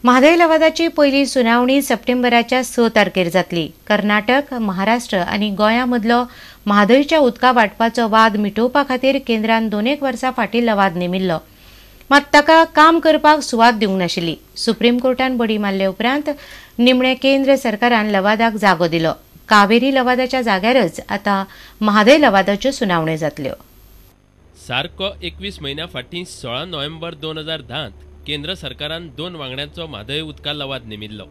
म्हादय लवादाची पहिली सुनावणी सप्टेंबराच्या 6 तारखेर जातली। कर्नाटक, महाराष्ट्र आणि गोंया मदलो म्हादयच्या उदका वांटपाचो वाद मिटोवपा खातीर केंद्रान 2 वर्सां फाटीं लवाद नेमिल्लो, मात ताका काम करपाक सुवात दिवंक नाशिल्ली। सुप्रीम कोर्टान बडी मारले उपरांत निमणे केंद्र सरकारान लवादाक जागो दिलो। कावेरी लवादाच्या जाग्यारच आता म्हादय लवादाच्यो सुनावण्यो जातल्यो। सारको 21 म्हयन्या फाटीं 16 नोव्हेंबर 2010 केंद्र सरकारान 2 वांगड्यांचो म्हादय उदका लवाद नेमिल्लो।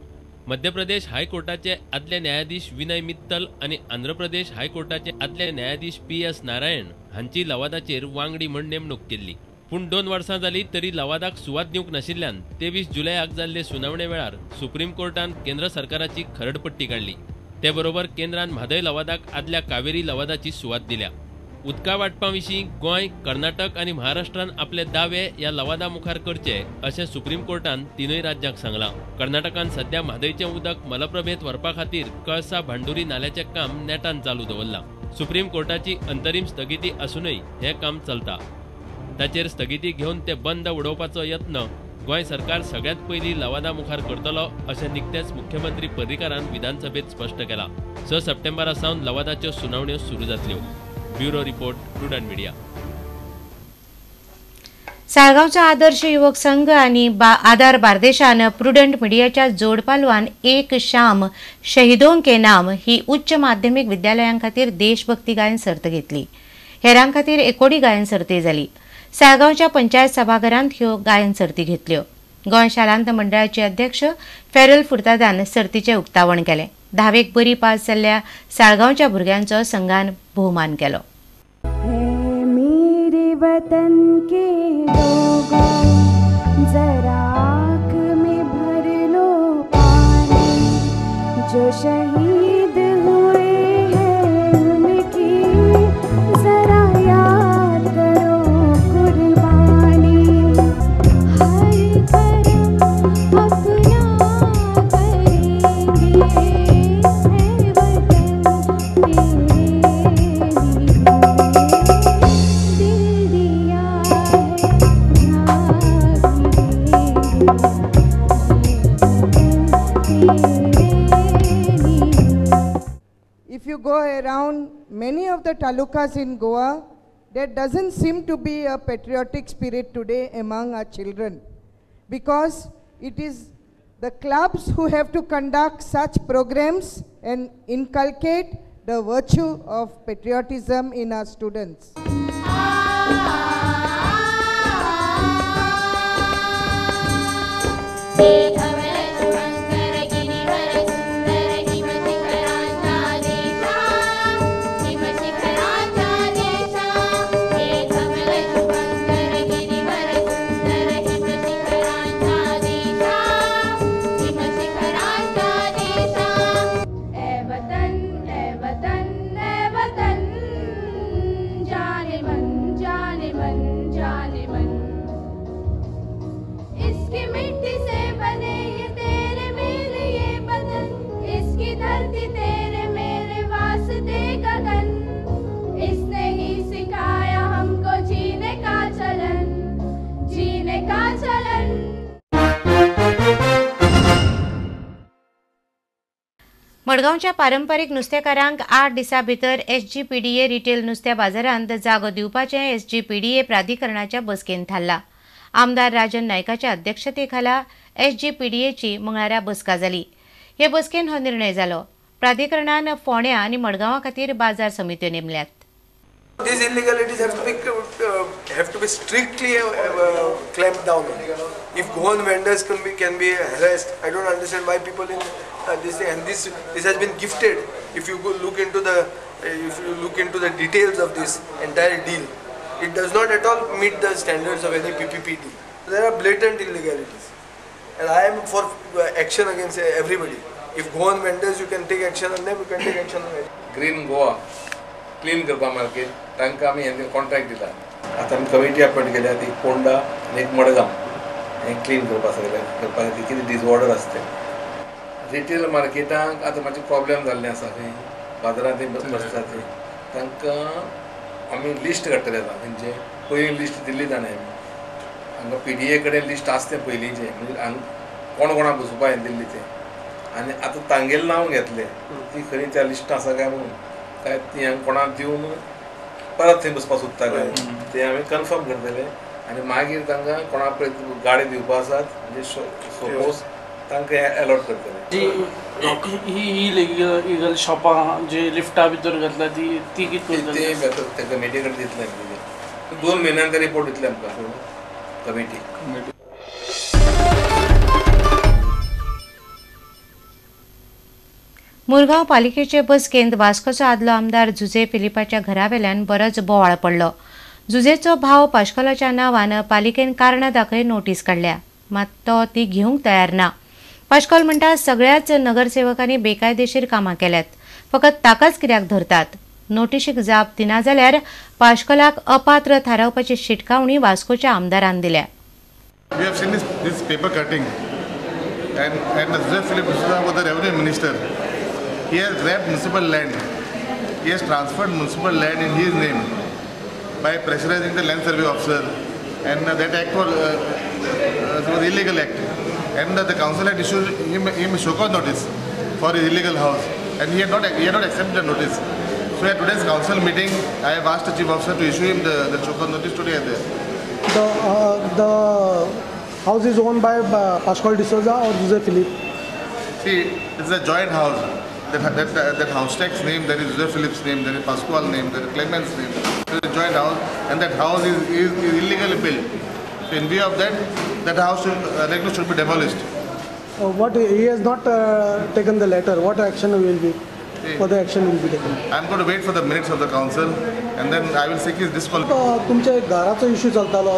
मध्य प्रदेश हायकोर्टाचे आदले न्यायाधीश विनय मित्तल आणि आंध्र प्रदेश हायकोर्टाचे आदले न्यायाधीश PS नारायण हांची लवादाचेर वांगडी म्हूण नेमणूक केल्ली। पूण 2 वर्सां जाली तरी लवादाक सुवात दिवंक नाशिल्ल्यान 23 जुलयाक जाल्ले सुनावणे वेळार सुप्रीम कोर्टान केंद्र सरकाराची खरडपट्टी काडली। ते बरोबर केंद्रान म्हादय लवादाक आदल्या कावेरी लवादाची सुवात दिल्या। उदका वांटपाविशीं गोंय, कर्नाटक आणि महाराष्ट्रान आपले दावे ह्या लवादा मुखार करचे अशें सुप्रीम कोर्टान तीनय राज्यांक सांगलां। कर्नाटकान सध्या म्हादयचें उदक मलप्रभेत व्हरपा खातीर कळसा भांडुरी नाल्याचें काम नेटान चालू दवरलां। सुप्रीम कोर्टाची अंतरीम स्थगिती आसूनय हें काम चलता। ताचेर स्थगिती घेवन ते बंद उडोवपाचो यत्न गोंय सरकार सगळ्यात पयलीं लवादा मुखार करतलो अशें निकतेच मुख्यमंत्री पर्रीकारान विधानसभेत स्पश्ट केलां। 6 सप्टेंबरा सावन लवादाच्यो सुनावण्यो सुरू जातल्यो। Bureau report, prudent media. साळगांवचो आदर्श युवक संघ आणि आधार बार्देशान प्रुडंट मिडियाच्या जोड पालवान एक शाम शहीदों के नाम ही उच्च माध्यमिक विद्यालयां खातीर देशभक्ती गायन सर्त घेतली। हेरां खातीर एकोडी गायन सर्ती जाली। साळगांवच्या पंचायत सभाघरांत ह्यो गायन सर्ती घेतल्यो। गोंय शालांत मंडळाचे अध्यक्ष फेरल फुर्तादान सर्तीचे उक्तावण केलें। 10वेक बरी पास जाल्ल्या साळगांवच्या भुरग्यांचो संघान भोवमान केलो। वतन के लोगों जरा आँख में भर लो पानी, जो शहीद हुए हैं उनकी जरा याद करो कुर्बानी। हर करम अपना करेंगे है वतन तेरे If you go around many of the talukas in Goa, there doesn't seem to be a patriotic spirit today among our children, because it is the clubs who have to conduct such programs and inculcate the virtue of patriotism in our students. मडगांवच्या पारंपारीक नुस्तेकारांक 8 दिसां भितर SGPDA retail नुस्त्या बाजारांत जागो दिवपाचें SGPDA प्राधिकरणाच्या बसकेन थारलां। आमदार राजन नायकाच्या अध्यक्षतेखाला SGPDAची मंगळारा बसका जाली। हे बसकेन हो निर्णय जालो। प्राधिकरणान फोंड्या आनी मडगांवां खातीर बाजार समित्यो नेमल्यात। These illegalities have to be strictly clamped down. If Goan vendors can be harassed, I don't understand why people in this has been gifted. If you look into the details of this entire deal, it does not at all meet the standards of any PPP deal. There are blatant illegalities, and I am for action against everybody. If Goan vendors, you can take action on them, you can take action on them. Green Goa clean करपा market तांकां आमी हें contract दिला। आतां आमी committee appoint केल्या, ती पोंडा आनी एक मडगांव हें क्लीन करपा सगळें करपा खातीर कितें डिसऑर्डर आसता रिटेल मार्केटांक आतां मातशें प्रॉब्लेम जाल्लें आसा खंय बाजारांत बसता थंय तांकां आमी लिस्ट काडटले आतां। म्हणजे पयलीं लिस्ट दिल्ली ताणें आमी हांगा PDA कडेन लिस्ट आसता पयलींचें, म्हणजे कोण कोणाक बसोवपा हें दिल्ली तें आनी आतां तांगेलें नांव घेतलें ती खरी त्या लिस्टां आसा काय म्हणून काय ती हांवें कोणाक दिवन परत थंय बसपा सोदता काय तें हांवें कन्फर्म करतलें आनी मागीर तांकां कोणाक पळय गाडी दिवपा आसात म्हणजे सपोज तांकां अलॉट करतले. ही इलिगल शॉपां जी लिफ्टा भितर घातला ती कितें करतले ते कमिटी कडेन दितले 2 म्हयन्यांनी रिपोर्ट दितले आमकां कमिटी. मुरगांव पालिकेचे बसकेंत वास्कोचो आदलो आमदार जुजे फिलिपाच्या घरावेल्यान बरोच बोवाळ पडलो. जुजेचो भाव पाश्कोलाच्या नांवान पालिकेन कारणां दाखय नोटीस काडल्या, मात तो ती घेवंक तयार ना. पाश्कोल म्हणटा सगळ्याच नगरसेवकांनी बेकायदेशीर कामां केल्यात, फकत ताकाच कित्याक धरतात. नोटीशीक जाप दिना जाल्यार पाश्कोलाक अपात्र थारावपाची शिटकावणी वास्कोच्या आमदारान दिल्या. We have seen this paper cutting and Joseph Philip was the revenue minister. He has grabbed municipal land. He has transferred municipal land in his name by pressurizing the land survey officer, and that act was illegal act. And the council had issued him a show-cause notice for his illegal house, and he had not accepted the notice. So at today's council meeting, I have asked the chief officer to issue him the show-cause notice today at there. The house is owned by Pascal D'Souza or Jose Philip? See, it's a joint house. That house tax name, there is Jose Philip's name, there is Pascual name, there is Clement's name. It's a joint house, and that house is illegally built. So in view of that house should be demolished. What he has not taken the letter. What action will be? What action will be taken? I'm going to wait for the minutes of the council, and then I will seek his disqualification. तुमच्या घराचो issue चलतालो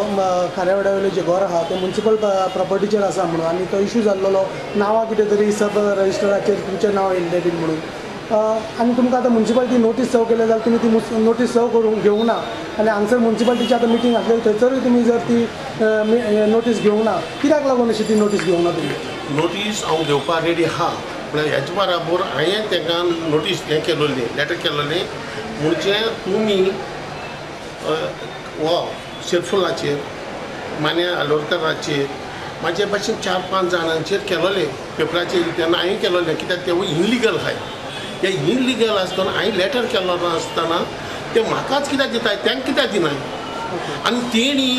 खारेवाड्यावयले जे घर आहा ते municipal प्रॉपर्टीचेर आसा म्हणून आनी तो इश्यू जाल्लो नांवां कितें तरी सब रजिस्टराचेर तुमचें नांव येयल्लें बीन म्हणून आनी तुमकां आतां म्युनिसिपालिटी नोटीस सर्व केले जाल्यार तुमी ती नोटीस सर्व करूंक घेवंक ना आनी हांगसर म्युनिसिपालिटीची आतां मिटींग आसली थंयसरूय तुमी जर ती नोटीस घेवंक ना कित्याक लागून अशी ती नोटीस घेवंक ना तुमी? नोटीस हांव घेवपाक रेडी आहा पण हेच्या बरोबर हांवें तांकां नोटीस हें केलोली लेटर केलोली म्हणजे तुमी हो शेरफुलाचेर मान्या आलोरकराचेर म्हाजे भाशेन 4-5 जाणांचेर केलोले पेपराचेर तेन्ना हांवें केलोलें कित्याक ते इनलिगल आहाय. ते इनलिगल आसतना हांवें लेटर केलो नासतना ते म्हाकाच कित्याक दिताय तांकां कित्याक दिनाय आनी तेणी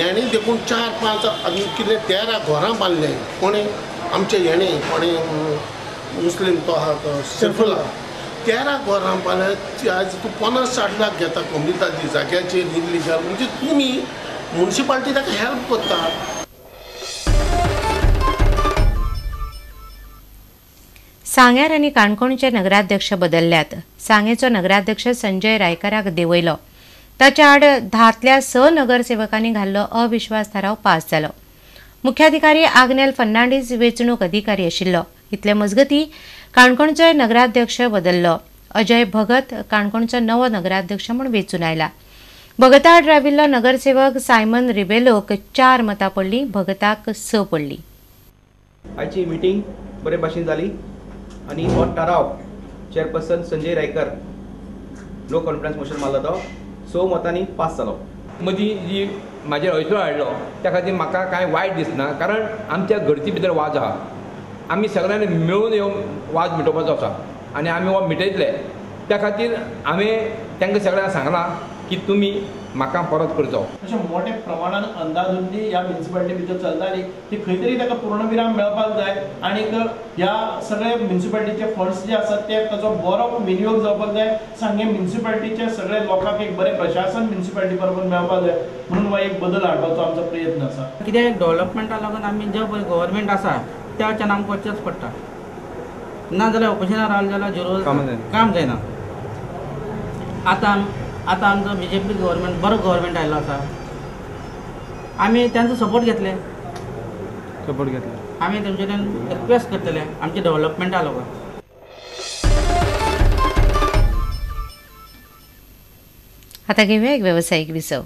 हेणें देखून 4-5 आनी कितें 13 घरां बांदल्याय कोणें आमचे हेणें कोणें मुस्लीम तो आहा शेरफुला 13 घरां बांदल्यात. आज तूं 50-60 लाख घेता कमरिताची जाग्याचेर इनलिगल म्हणजे तुमी म्युनिसिपालिटी ताका हेल्प करता. सांग्यार आनी काणकोणचे नगराध्यक्ष बदल्ल्यात. सांगेचो नगराध्यक्ष संजय रायकाराक देंवयलो. ताच्या आड 10तल्या 6 नगरसेवकांनी घाल्लो अविश्वास थाराव पास जालो. मुख्याधिकारी आग्नेल फर्नांडीस वेंचणूक अधिकारी आशिल्लो. इतले मजगतीं काणकोणचो नगराध्यक्ष बदल्लो. अजय भगत काणकोणचो नवो नगराध्यक्ष म्हूण वेंचून आयला. भगता आड राविल्लो नगरसेवक सायमन रिबेलोक 4 मतां पडलीं, भगताक 6 पडलीं. आयची मिटींग बरे भाशेन जाली आनी हो ठराव chairperson Sanjay Raikar no confidence motion मारलो तो 6 मतांनी पास जालो. मदीं जी म्हाजेर अडचण हाडलो त्या खातीर म्हाका कांय वायट दिसना कारण आमच्या घरची भितर वाज आहा. आमी सगळ्यांनी मेळून येवन वाज मिटोवपाचो आसा आनी आमी हो मिटयतले. त्या खातीर हांवें तांकां सगळ्यांक सांगलां की तुमी म्हाका परत करचो. अशें मोठ्या प्रमाणान अंदाधुंदी ह्या म्युनिसिपालिटी भितर चलताली ती खंय तरी ताका पूर्णविराम मेळपाक जाय आनीक ह्या सगळे म्युनिसिपालिटीचे फंड्स जे आसात ते ताचो बरो विनियोग जावपाक जाय. सांगे म्युनिसिपालिटीचे सगळे लोकांक एक बरें प्रशासन म्युनिसिपालिटी बरोबर मेळपाक जाय म्हणून हो एक बदल हाडपाचो आमचो प्रयत्न आसा. कित्याक डेव्हलपमेंटा लागून आमी जो पळय गव्हर्मेंट आसा त्या वच्यान आमकां वचचेंच पडटा ना जाल्यार ऑपोजिशनार रावले जाल्यार जरूर काम जायना. आतां आमचो BJP गव्हर्मेंट बरो गव्हर्मेंट आयलो आसा. आमी तांचो सपोर्ट घेतले आमी तेंचे कडेन रिक्वेस्ट करतले आमचे डेव्हलपमेंटा लागून. आतां घेवया एक वेवसायीक विसव.